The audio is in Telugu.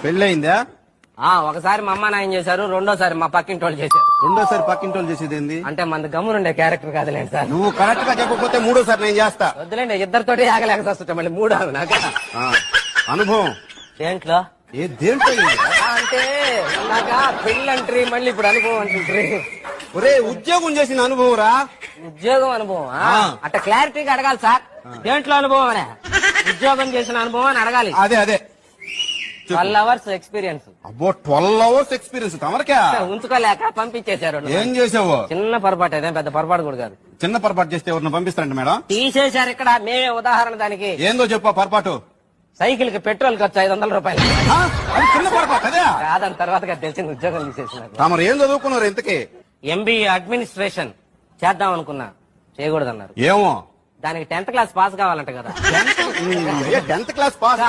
పెళ్ళయిందా? ఒకసారి మా అమ్మ నాయన చేశారు, రెండోసారి మా పక్కింటి వాళ్ళు చేశారు. రెండోసారి పక్కింటి వాళ్ళు చేసేది ఏంది? అంటే మన గమ్మునుండే క్యారెక్టర్ కాదులేండి సార్. నువ్వు కరెక్ట్ గా చెప్పకపోతే మూడోసారి నేను చేస్తా. వద్దులేండి, ఇద్దరితోటి ఆగలేక వస్తుంటా మళ్ళీ మూడు నాకు అనుభవం దేంట్లో దేంట్లో అంటే ఇలాగా పెళ్ళంట్రీ, మళ్ళీ ఇప్పుడు అనుభవం అంటుంట్రీ. ఒరే ఉద్యోగం చేసిన అనుభవం రా. ఉద్యోగం అనుభవం అట్లా క్లారిటీగా అడగాలి సార్. దేంట్లో అనుభవం అనే ఉద్యోగం చేసిన అనుభవం అని అడగాలి. అదే 12 hours ఎక్స్పీరియన్స్. అబ్బో 12 hours ఎక్స్పీరియన్స్ తమరికా? ఉంచుకోలేక పంపించేశారు. ఏం చేసావు? చిన్న పొరపాటు, అదే పెద్ద పొరపాటు కూడా కాదు. చిన్న పొరపాటు చేస్తే ఎవరిని పంపిస్తారంట మేడం? తీసేశారు ఇక్కడ. మేమే ఉదాహరణ దానికి. ఏందో చెప్పా పొరపాటు? సైకిల్ కి పెట్రోల్ ఖర్చు 500 రూపాయలు. అది చిన్న పొరపాటు అదే కాదని తర్వాత తెలిసింది ఉద్యోగం తీసేసినారు. తమరు ఏం చదువుకున్నారు ఇంతకీ? MBA అడ్మినిస్ట్రేషన్ చేద్దాం అనుకున్నా, చేయకూడదన్నారు. ఏమో దానికి 10th క్లాస్ పాస్ కావాలంట కదా. 10th class pass